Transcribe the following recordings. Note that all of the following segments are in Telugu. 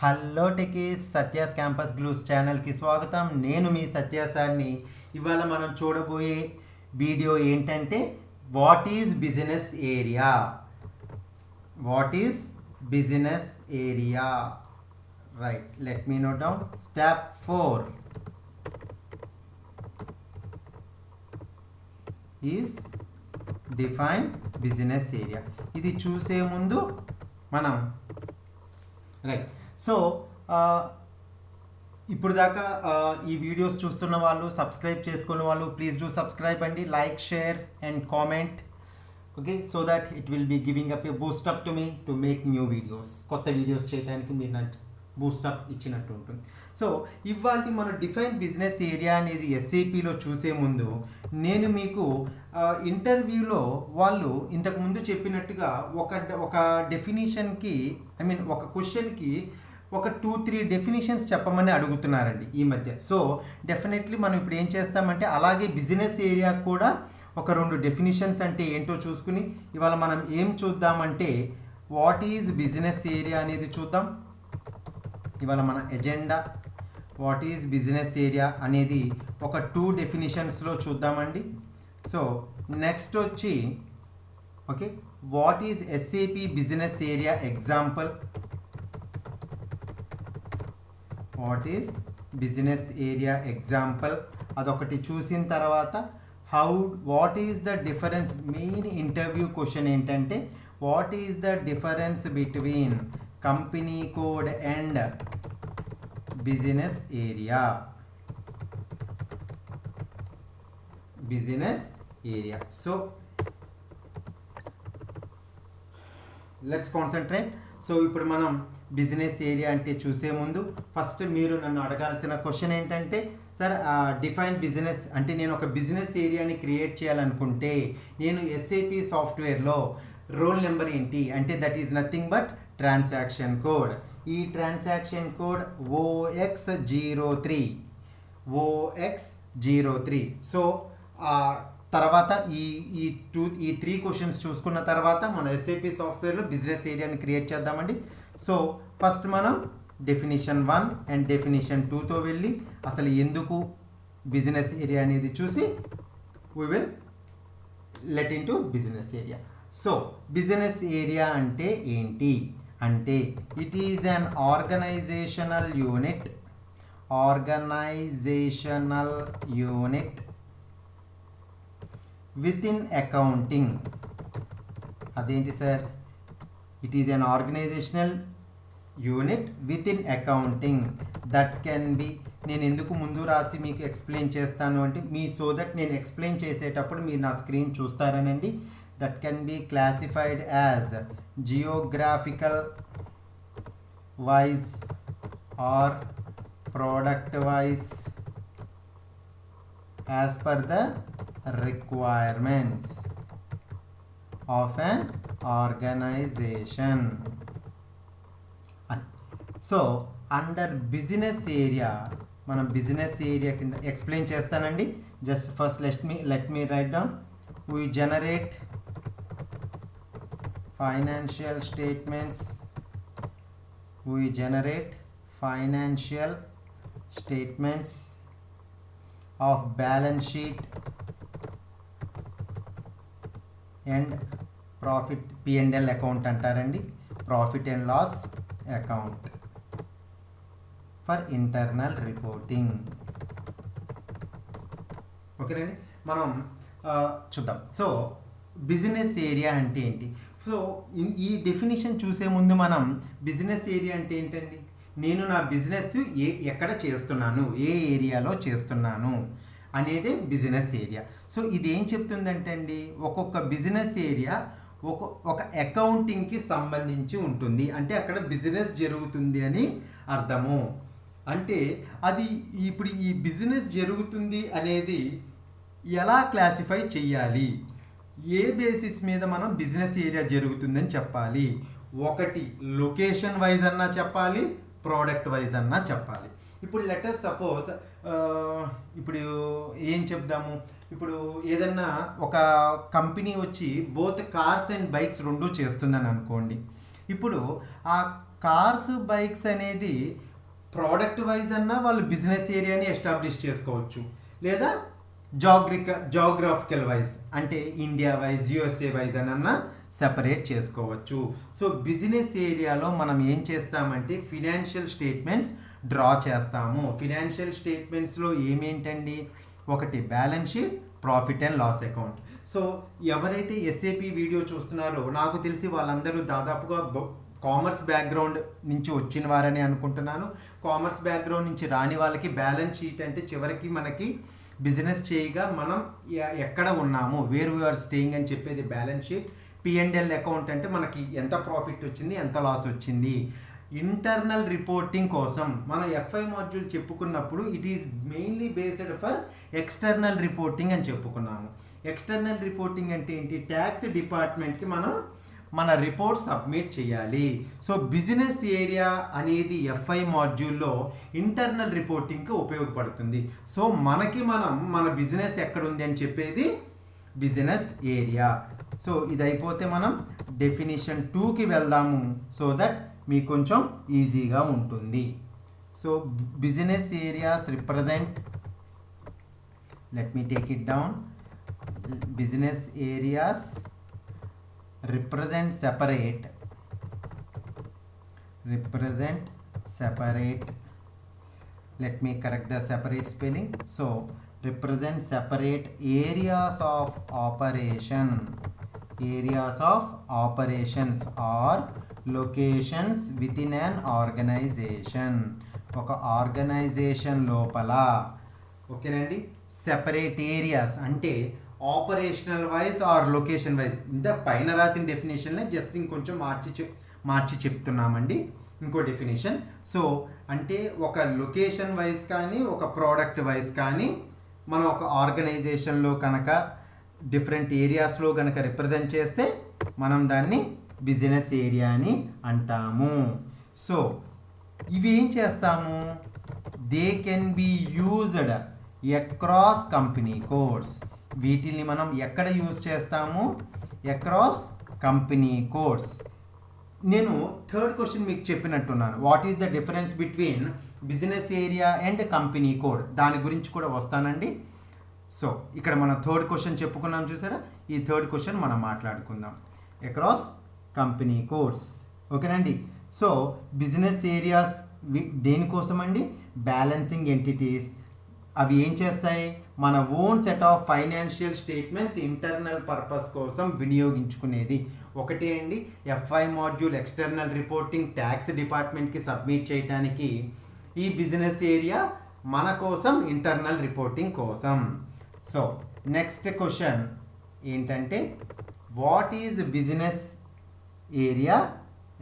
Hello techies Satya's campus glues ఛానల్కి స్వాగతం. నేను మీ సత్యాసాన్ని. ఇవాళ మనం చూడబోయే వీడియో ఏంటంటే what is business area. What is business area. Right, let me note down. Step 4 is define business area. ఇది చూసే ముందు మనం రైట్ సో ఇప్పుడు దాకా ఈ వీడియోస్ చూస్తున్న వాళ్ళు, సబ్స్క్రైబ్ చేసుకున్న వాళ్ళు ప్లీజ్ డూ సబ్స్క్రైబ్ అండి, like, share and comment. Okay, so that it will be giving up a boost up to me to make new videos. కొత్త వీడియోస్ చేయడానికి మీరు నాకు బూస్టప్ ఇచ్చినట్టు ఉంటుంది. సో ఇవాళ మన డిఫైన్ బిజినెస్ ఏరియా అనేది ఎస్ఏపిలో చూసే ముందు నేను మీకు ఇంటర్వ్యూలో వాళ్ళు ఇంతకుముందు చెప్పినట్టుగా ఒక డెఫినేషన్కి ఒక క్వశ్చన్కి ఒక 2-3 డెఫినేషన్స్ చెప్పమని అడుగుతున్నారండి ఈ మధ్య. సో డెఫినెట్లీ మనం ఇప్పుడు ఏం చేస్తామంటే అలాగే బిజినెస్ ఏరియా కూడా ఒక 2 డెఫినేషన్స్ అంటే ఏంటో చూసుకుని ఇవాళ మనం ఏం చూద్దామంటే వాట్ ఈజ్ బిజినెస్ ఏరియా అనేది చూద్దాం. ఇవాళ మన agenda what is business area అనేది ఒక 2 డెఫినేషన్స్లో చూద్దామండి. సో నెక్స్ట్ వచ్చి okay, what is SAP business area example. What is business area example అదొకటి చూసిన తర్వాత what is the difference. Main interview question ఏంటంటే what is the difference between company code and business area. Business area. So let's concentrate. So ఇప్పుడు మనం బిజినెస్ ఏరియా అంటే చూసే ముందు ఫస్ట్ మీరు నన్ను అడగాల్సిన క్వశ్చన్ ఏంటంటే సార్ డిఫైన్ బిజినెస్ అంటే నేను ఒక బిజినెస్ ఏరియాని క్రియేట్ చేయాలనుకుంటే నేను ఎస్ఏపి సాఫ్ట్వేర్లో రోల్ నెంబర్ ఏంటి అంటే that is nothing but transaction code. ఈ ట్రాన్సాక్షన్ కోడ్ OX03. సో తర్వాత ఈ 3 క్వశ్చన్స్ చూసుకున్న తర్వాత మన ఎస్ఏపి సాఫ్ట్వేర్లో బిజినెస్ ఏరియాని క్రియేట్ చేద్దామండి. సో ఫస్ట్ మనం డెఫినేషన్ 1 అండ్ డెఫినేషన్ 2తో వెళ్ళి అసలు ఎందుకు బిజినెస్ ఏరియా అనేది చూసి we will let into business area. So business area అంటే ఏంటి అంటే it is an organisational unit within accounting. అదేంటి sir? It is an organisational unit within accounting that can be. నేను ఎందుకు ముందు రాసి మీకు ఎక్స్ప్లెయిన్ చేస్తాను అంటే సో దట్ నేను ఎక్స్ప్లెయిన్ చేసేటప్పుడు మీరు నా స్క్రీన్ చూస్తారనండి. That can be classified as geographical wise or product wise as per the requirements of an organization. So under business area మనం బిజినెస్ ఏరియా కింద ఎక్స్ప్లెయిన్ చేస్తానండి. Just first let me write down. We generate financial statements of balance sheet and profit P&L account అంటారండి. Profit and loss account for internal reporting. ఓకేనండి, మనం చూద్దాం. సో బిజినెస్ ఏరియా అంటే ఏంటి? సో ఈ డెఫినేషన్ చూసే ముందు మనం బిజినెస్ ఏరియా అంటే ఏంటండి, నేను నా బిజినెస్ ఎక్కడ చేస్తున్నాను, ఏ ఏరియాలో చేస్తున్నాను అనేది బిజినెస్ ఏరియా. సో ఇది ఏం చెప్తుందంటే అండి, ఒక్కొక్క బిజినెస్ ఏరియా ఒక అకౌంటింగ్కి సంబంధించి ఉంటుంది. అంటే అక్కడ బిజినెస్ జరుగుతుంది అని అర్థము. అంటే అది ఇప్పుడు ఈ బిజినెస్ జరుగుతుంది అనేది ఎలా క్లాసిఫై చేయాలి, ఏ బేసిస్ మీద మనం బిజినెస్ ఏరియా జరుగుతుందని చెప్పాలి. ఒకటి లొకేషన్ వైజ్ అన్నా చెప్పాలి, ప్రోడక్ట్ వైజ్ అన్నా చెప్పాలి. ఇప్పుడు లెటర్ సపోజ్ ఇప్పుడు ఏం చెప్దాము, ఇప్పుడు ఏదన్నా ఒక కంపెనీ వచ్చి బోత్ కార్స్ అండ్ బైక్స్ 2 చేస్తుందని అనుకోండి. ఇప్పుడు ఆ కార్స్ బైక్స్ అనేది ప్రోడక్ట్ వైజ్ అన్నా వాళ్ళు బిజినెస్ ఏరియాని ఎస్టాబ్లిష్ చేసుకోవచ్చు, లేదా జాగ్రఫికల్ వైజ్ అంటే ఇండియా వైజ్ యుఎస్ఏ వైజ్ అన్న సెపరేట్ చేసుకోవచ్చు. సో బిజినెస్ ఏరియాలో మనం ఏం చేస్తామంటే ఫినాన్షియల్ స్టేట్మెంట్స్ డ్రా చేస్తాము. ఫినాన్షియల్ స్టేట్మెంట్స్లో ఏమేంటండి, ఒకటి balance sheet, profit and loss account. So ఎవరైతే ఎస్ఏపి వీడియో చూస్తున్నారో నాకు తెలిసి వాళ్ళందరూ దాదాపుగా కామర్స్ బ్యాక్గ్రౌండ్ నుంచి వచ్చిన వారని అనుకుంటున్నాను. కామర్స్ బ్యాక్గ్రౌండ్ నుంచి రాని వాళ్ళకి బ్యాలెన్స్ షీట్ అంటే చివరికి మనకి బిజినెస్ చేయగా మనం ఎక్కడ ఉన్నాము, వేర్ వీఆర్ స్టేయింగ్ అని చెప్పేది బ్యాలెన్స్ షీట్. P&L అకౌంట్ అంటే మనకి ఎంత ప్రాఫిట్ వచ్చింది, ఎంత లాస్ వచ్చింది. ఇంటర్నల్ రిపోర్టింగ్ కోసం మనం FI మాడ్యూల్ చెప్పుకున్నప్పుడు it is mainly based for external reporting అని చెప్పుకున్నాము. ఎక్స్టర్నల్ రిపోర్టింగ్ అంటే ఏంటి, ట్యాక్స్ డిపార్ట్మెంట్కి మనం మన రిపోర్ట్ సబ్మిట్ చేయాలి. సో బిజినెస్ ఏరియా అనేది FI మాడ్యూల్లో ఇంటర్నల్ రిపోర్టింగ్కి ఉపయోగపడుతుంది. సో మన బిజినెస్ ఎక్కడుంది అని చెప్పేది బిజినెస్ ఏరియా. సో ఇది అయిపోతే మనం డెఫినిషన్ 2కి వెళ్దాము, సో దట్ మీకు కొంచెం ఈజీగా ఉంటుంది. So business areas represent, let me take it down. Business areas represent separate, let me correct the separate spelling. So represent separate areas of operations or locations within an organization. ఒక ఆర్గనైజేషన్ లోపల ఓకేనండి సెపరేట్ ఏరియాస్ అంటే operational wise or location wise. ఇంత పైన రాసిన డెఫినేషన్నే జస్ట్ ఇంకొంచెం మార్చి చెప్తున్నామండి ఇంకో డెఫినేషన్. సో అంటే ఒక లొకేషన్ వైజ్ కానీ ఒక ప్రోడక్ట్ వైజ్ కానీ మనం ఒక ఆర్గనైజేషన్లో కనుక డిఫరెంట్ ఏరియాస్లో కనుక రిప్రజెంట్ చేస్తే మనం దాన్ని బిజినెస్ ఏరియా అని అంటాము. సో ఇవి ఏం చేస్తాము, they can be used across company codes. వీటిని మనం ఎక్కడ యూజ్ చేస్తాము, అక్రాస్ కంపెనీ కోడ్స్. నేను థర్డ్ క్వశ్చన్ మీకు చెప్పినట్టున్నాను, what is the difference between business area and company code, దాని గురించి కూడా వస్తానండి. సో ఇక్కడ మనం థర్డ్ క్వశ్చన్ చెప్పుకున్నాం చూసారా, ఈ థర్డ్ క్వశ్చన్ మనం మాట్లాడుకుందాం, అక్రాస్ కంపెనీ కోడ్స్. ఓకేనండి. సో బిజినెస్ ఏరియాస్ దేనికోసం అండి, బ్యాలెన్సింగ్ ఎంటిటీస్. అవి ఏం చేస్తాయి, మన own set of financial statements internal purpose కోసం వినియోగించుకునేది. ఒకటే అండి FI module external reporting tax డిపార్ట్మెంట్కి సబ్మిట్ చేయడానికి, ఈ బిజినెస్ ఏరియా మన కోసం ఇంటర్నల్ రిపోర్టింగ్ కోసం. సో నెక్స్ట్ క్వశ్చన్ ఏంటంటే, what is business area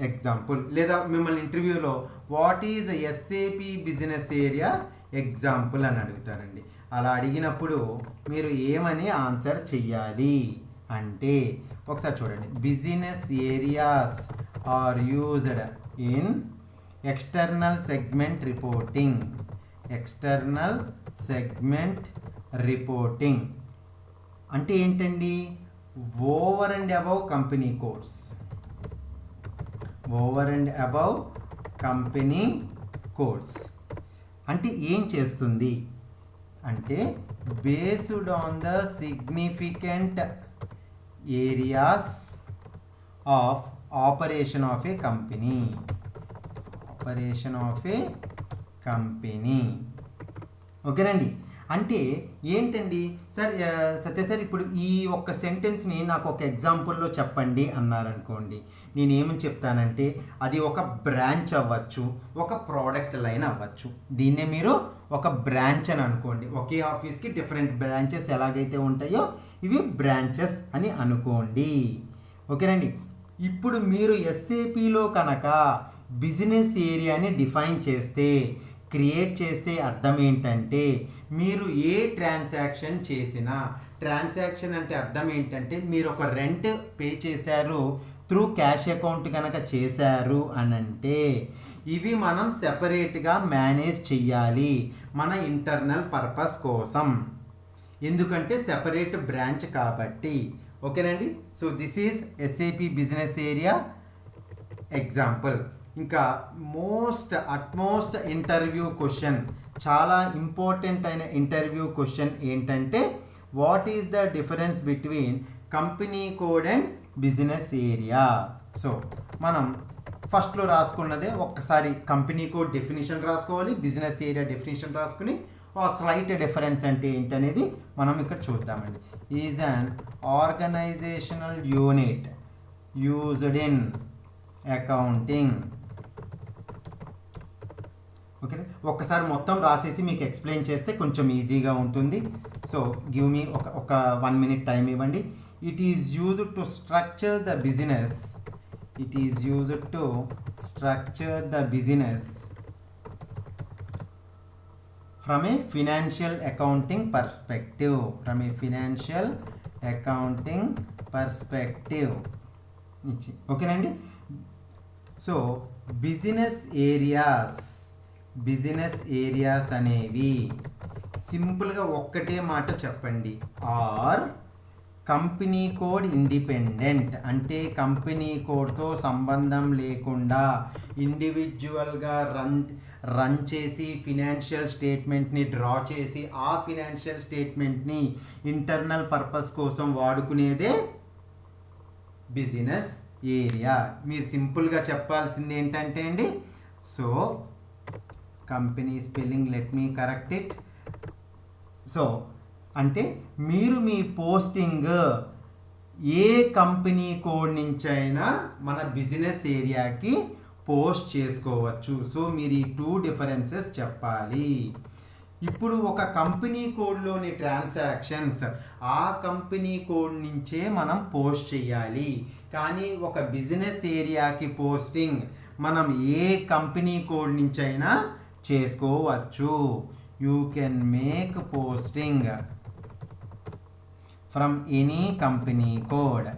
example, లేదా మిమ్మల్ని ఇంటర్వ్యూలో what is SAP business area example అని అడుగుతారండి. అలా అడిగినప్పుడు మీరు ఏమని ఆన్సర్ చెయ్యాలి అంటే, ఒకసారి చూడండి, business areas are used in external segment reporting అంటే ఏంటండి, over and above company codes. అంటే ఏం చేస్తుంది అంటే, based on the significant areas of operation of a company. ఓకేనండి. అంటే ఏంటండి సార్, సత్య సార్ ఇప్పుడు ఈ ఒక్క సెంటెన్స్ని నాకు ఒక ఎగ్జాంపుల్లో చెప్పండి అన్నారనుకోండి, నేనేమని చెప్తానంటే అది ఒక బ్రాంచ్ అవ్వచ్చు, ఒక ప్రోడక్ట్ లైన్ అవ్వచ్చు. దీన్నే మీరు ఒక బ్రాంచ్ అని అనుకోండి. ఒకే ఆఫీస్కి డిఫరెంట్ బ్రాంచెస్ ఎలాగైతే ఉంటాయో ఇవి బ్రాంచెస్ అని అనుకోండి. ఓకేనండి. ఇప్పుడు మీరు SAPలో కనుక బిజినెస్ ఏరియాని డిఫైన్ చేస్తే, క్రియేట్ చేస్తే అర్థం ఏంటంటే, మీరు ఏ ట్రాన్సాక్షన్ చేసినా, ట్రాన్సాక్షన్ అంటే అర్థం ఏంటంటే మీరు ఒక రెంట్ పే చేశారు త్రూ క్యాష్ అకౌంట్ కనుక చేశారు అని అంటే ఇవి మనం సెపరేట్గా మేనేజ్ చెయ్యాలి మన ఇంటర్నల్ పర్పస్ కోసం, ఎందుకంటే సెపరేట్ బ్రాంచ్ కాబట్టి. ఓకేనండి. So this is SAP business area example. ఇంకా అట్మోస్ట్ ఇంటర్వ్యూ క్వశ్చన్, చాలా ఇంపార్టెంట్ అయిన ఇంటర్వ్యూ క్వశ్చన్ ఏంటంటే what is the difference between company code and business area. So మనం ఫస్ట్లో రాసుకున్నదే ఒక్కసారి కంపెనీ కోడ్ డెఫినేషన్ రాసుకోవాలి, బిజినెస్ ఏరియా డెఫినేషన్ రాసుకుని ఆ స్లైట్ డిఫరెన్స్ అంటే ఏంటనేది మనం ఇక్కడ చూద్దామండి. Is an organisational unit used in accounting. Okay, ఒక్కసారి మొత్తం రాసేసి మీకు ఎక్స్ప్లెయిన్ చేస్తే కొంచెం ఈజీగా ఉంటుంది. సో గివ్ మీ ఒక 1 minute టైం ఇవ్వండి. It is used to structure the business. It is used to structure the business from A financial accounting perspective. From A financial accounting perspective. ఓకేనండి. సో బిజినెస్ ఏరియాస్ అనేవి సింపుల్గా ఒక్కటే మాట చెప్పండి, ఆర్ కంపెనీ కోడ్ ఇండిపెండెంట్. అంటే కంపెనీ కోడ్తో సంబంధం లేకుండా ఇండివిజువల్గా రన్ చేసి ఫినాన్షియల్ స్టేట్మెంట్ని డ్రా చేసి ఆ ఫినాన్షియల్ స్టేట్మెంట్ని ఇంటర్నల్ పర్పస్ కోసం వాడుకునేదే బిజినెస్ ఏరియా. మీరు సింపుల్గా చెప్పాల్సింది ఏంటంటే అండి, so company spelling let me correct it. So అంటే మీరు మీ పోస్టింగ్ ఏ కంపెనీ కోడ్ నుంచైనా మన బిజినెస్ ఏరియాకి పోస్ట్ చేసుకోవచ్చు. సో మీరు ఈ 2 డిఫరెన్సెస్ చెప్పాలి. ఇప్పుడు ఒక కంపెనీ కోడ్లోని ట్రాన్సాక్షన్స్ ఆ కంపెనీ కోడ్ నుంచే మనం పోస్ట్ చేయాలి. కానీ ఒక బిజినెస్ ఏరియాకి పోస్టింగ్ మనం ఏ కంపెనీ కోడ్ నుంచైనా చేసుకోవచ్చు. You can make posting from any company code.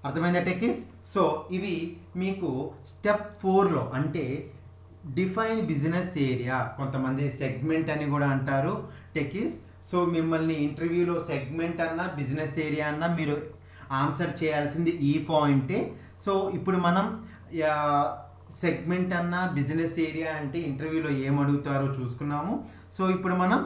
అర్థమైందా టెక్కీస్? సో ఇవి మీకు స్టెప్ 4లో అంటే డిఫైన్ బిజినెస్ ఏరియా, కొంతమంది సెగ్మెంట్ అని కూడా అంటారు టెక్కీస్. సో మిమ్మల్ని ఇంటర్వ్యూలో సెగ్మెంట్ అన్నా బిజినెస్ ఏరియా అన్నా మీరు ఆన్సర్ చేయాల్సింది ఈ పాయింటే. సో ఇప్పుడు మనం సెగ్మెంట్ అన్నా బిజినెస్ ఏరియా అంటే ఇంటర్వ్యూలో ఏమడుగుతారో చూసుకున్నాము. సో ఇప్పుడు మనం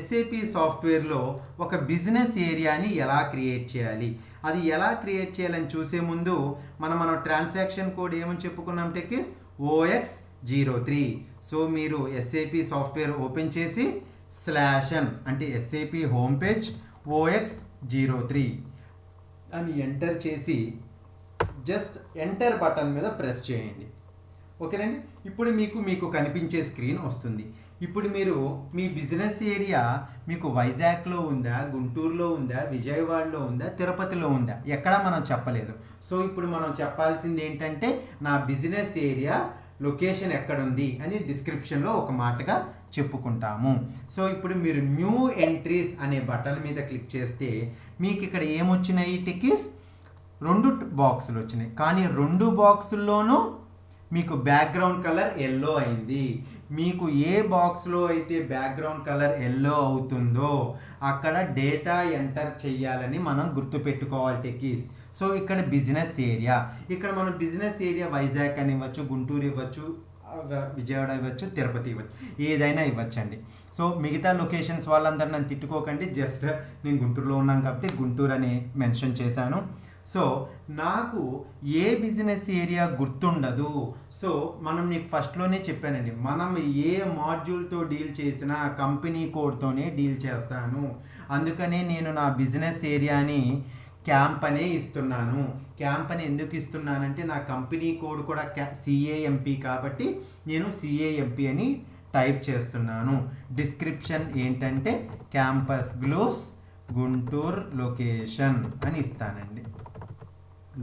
SAP సాఫ్ట్వేర్లో ఒక బిజినెస్ ఏరియాని ఎలా క్రియేట్ చేయాలి, అది ఎలా క్రియేట్ చేయాలని చూసే ముందు మనం ట్రాన్సాక్షన్ కోడ్ ఏమని చెప్పుకున్నాం టెక్కీస్, OX03. సో మీరు SAP సాఫ్ట్వేర్ ఓపెన్ చేసి /n అంటే SAP హోమ్ పేజ్ OX03 అని ఎంటర్ చేసి జస్ట్ ఎంటర్ బటన్ మీద ప్రెస్ చేయండి. ఓకేనండి. ఇప్పుడు మీకు కనిపించే స్క్రీన్ వస్తుంది. ఇప్పుడు మీరు మీ బిజినెస్ ఏరియా మీకు వైజాగ్లో ఉందా, గుంటూరులో ఉందా, విజయవాడలో ఉందా, తిరుపతిలో ఉందా, ఎక్కడా మనం చెప్పలేదు. సో ఇప్పుడు మనం చెప్పాల్సింది ఏంటంటే నా బిజినెస్ ఏరియా లొకేషన్ ఎక్కడుంది అని డిస్క్రిప్షన్లో ఒక మాటగా చెప్పుకుంటాము. సో ఇప్పుడు మీరు న్యూ ఎంట్రీస్ అనే బటన్ మీద క్లిక్ చేస్తే మీకు ఇక్కడ ఏమొచ్చినాయి టిక్కీస్, 2 బాక్సులు వచ్చినాయి. కానీ 2 బాక్సుల్లోనూ మీకు బ్యాక్గ్రౌండ్ కలర్ ఎల్లో అయింది. మీకు ఏ బాక్స్లో అయితే బ్యాక్గ్రౌండ్ కలర్ ఎల్లో అవుతుందో అక్కడ డేటా ఎంటర్ చేయాలని మనం గుర్తుపెట్టుకోవాలి టెక్కీస్. సో ఇక్కడ బిజినెస్ ఏరియా, ఇక్కడ మనం బిజినెస్ ఏరియా వైజాగ్ అని ఇవ్వచ్చు, గుంటూరు ఇవ్వచ్చు, విజయవాడ ఇవ్వచ్చు, తిరుపతి ఇవ్వచ్చు, ఏదైనా ఇవ్వచ్చండి. సో మిగతా లొకేషన్స్ వాళ్ళందరూ నన్ను తిట్టుకోకండి, జస్ట్ నేను గుంటూరులో ఉన్నాను కాబట్టి గుంటూరు అని మెన్షన్ చేశాను. సో నాకు ఏ బిజినెస్ ఏరియా గుర్తుండదు. సో మనం నీకు ఫస్ట్లోనే చెప్పానండి, మనం ఏ మాడ్యూల్తో డీల్ చేసినా కంపెనీ కోడ్తోనే డీల్ చేస్తాను. అందుకనే నేను నా బిజినెస్ ఏరియాని క్యాంప్ అనే ఇస్తున్నాను. క్యాంప్ అని ఎందుకు ఇస్తున్నానంటే నా కంపెనీ కోడ్ కూడా CAMP కాబట్టి నేను CAMP అని టైప్ చేస్తున్నాను. డిస్క్రిప్షన్ ఏంటంటే క్యాంపస్ గ్లూస్ గుంటూరు లొకేషన్ అని ఇస్తానండి,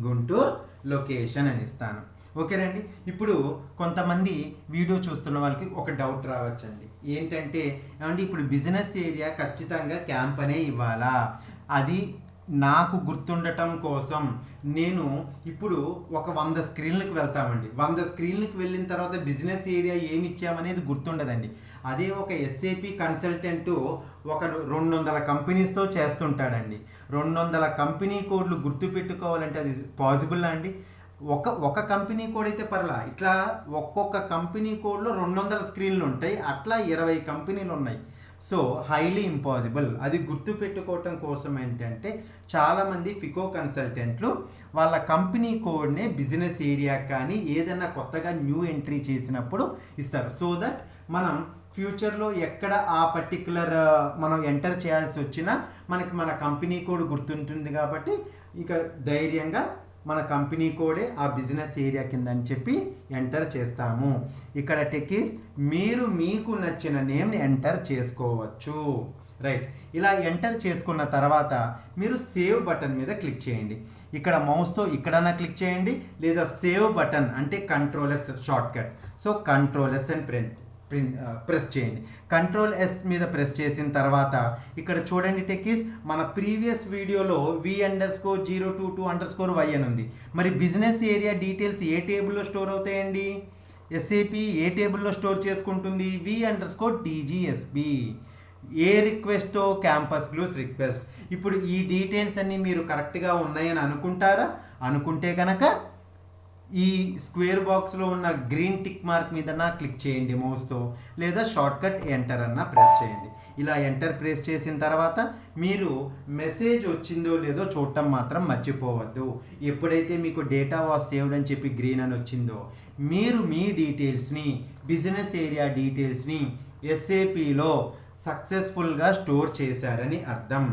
గుంటూరు లొకేషన్ అని ఇస్తాను. ఓకేనండి. ఇప్పుడు కొంతమంది వీడియో చూస్తున్న వాళ్ళకి ఒక డౌట్ రావచ్చండి, ఏంటంటే ఏమంటే ఇప్పుడు బిజినెస్ ఏరియా ఖచ్చితంగా క్యాంప్ అనే ఇవ్వాలా, అది నాకు గుర్తుండటం కోసం నేను ఇప్పుడు ఒక 100 స్క్రీన్లకు వెళ్తామండి. 100 స్క్రీన్లకు వెళ్ళిన తర్వాత బిజినెస్ ఏరియా ఏమి ఇచ్చామనేది గుర్తుండదండి. అదే ఒక ఎస్ఏపి కన్సల్టెంటు ఒక 200 కంపెనీస్తో చేస్తుంటాడండి. 200 కంపెనీ కోడ్లు గుర్తుపెట్టుకోవాలంటే అది పాసిబుల్ అండి? ఒక కంపెనీ కోడ్ అయితే పర్లా, ఇట్లా ఒక్కొక్క కంపెనీ కోడ్లో 200 స్క్రీన్లు ఉంటాయి. అట్లా 20 కంపెనీలు ఉన్నాయి. So highly impossible. అది గుర్తుపెట్టుకోవటం కోసం ఏంటంటే చాలామంది ఫికో కన్సల్టెంట్లు వాళ్ళ కంపెనీ కోడ్నే బిజినెస్ ఏరియా కానీ ఏదైనా కొత్తగా న్యూ ఎంట్రీ చేసినప్పుడు ఇస్తారు. సో దట్ మనం ఫ్యూచర్లో ఎక్కడ ఆ పర్టిక్యులర్ మనం ఎంటర్ చేయాల్సి వచ్చినా మనకి మన కంపెనీ కోడ్ గుర్తుంటుంది కాబట్టి ఇక ధైర్యంగా మన కంపెనీ కోడే ఆ బిజినెస్ ఏరియా కింద అని చెప్పి ఎంటర్ చేస్తాము. ఇక్కడ టెకీస్ మీరు మీకు నచ్చిన నేమ్ని ఎంటర్ చేసుకోవచ్చు. రైట్, ఇలా ఎంటర్ చేసుకున్న తర్వాత మీరు సేవ్ బటన్ మీద క్లిక్ చేయండి. ఇక్కడ మౌస్తో ఇక్కడన్నా క్లిక్ చేయండి, లేదా సేవ్ బటన్ అంటే కంట్రోల్-S షార్ట్ కట్. సో కంట్రోల్-S అని ప్రెస్ చేయండి. కంట్రోల్-S మీద ప్రెస్ చేసిన తర్వాత ఇక్కడ చూడండి టెక్కీస్, మన ప్రీవియస్ వీడియోలో V_022_Y అని ఉంది. మరి బిజినెస్ ఏరియా డీటెయిల్స్ ఏ టేబుల్లో స్టోర్ అవుతాయండి? ఎస్ఏపి ఏ టేబుల్లో స్టోర్ చేసుకుంటుంది? V_DGSB. ఏ రిక్వెస్టో క్యాంపస్ గ్లూస్ రిక్వెస్ట్. ఇప్పుడు ఈ డీటెయిల్స్ అన్నీ మీరు కరెక్ట్గా ఉన్నాయని అనుకుంటారా? అనుకుంటే కనుక ఈ స్క్వేర్ బాక్స్లో ఉన్న గ్రీన్ టిక్ మార్క్ మీద క్లిక్ చేయండి మౌస్తో, లేదా షార్ట్కట్ ఎంటర్ అన్న ప్రెస్ చేయండి. ఇలా ఎంటర్ ప్రెస్ చేసిన తర్వాత మీరు మెసేజ్ వచ్చిందో లేదో చూడటం మాత్రం మర్చిపోవద్దు. ఎప్పుడైతే మీకు డేటా వాస్ సేవ్డ్ అని చెప్పి గ్రీన్ అని వచ్చిందో మీరు మీ డీటెయిల్స్ని, బిజినెస్ ఏరియా డీటెయిల్స్ని ఎస్ఏపిలో సక్సెస్ఫుల్గా స్టోర్ చేశారని అర్థం.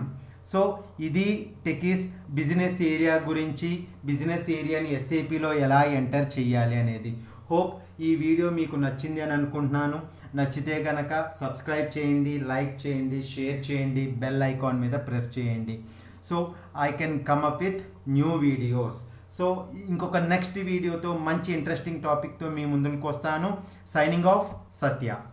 సో ఇది టెకీస్ బిజినెస్ ఏరియా గురించి, బిజినెస్ ఏరియాని ఎస్ఏపిలో ఎలా ఎంటర్ చేయాలి అనేది. హోప్ ఈ వీడియో మీకు నచ్చింది అని అనుకుంటున్నాను. నచ్చితే కనుక సబ్స్క్రైబ్ చేయండి, లైక్ చేయండి, షేర్ చేయండి, బెల్ ఐకాన్ మీద ప్రెస్ చేయండి. So I can come up with new videos. So ఇంకొక నెక్స్ట్ వీడియోతో మంచి ఇంట్రెస్టింగ్ టాపిక్తో మీ ముందుకు వస్తాను. సైనింగ్ ఆఫ్, సత్య.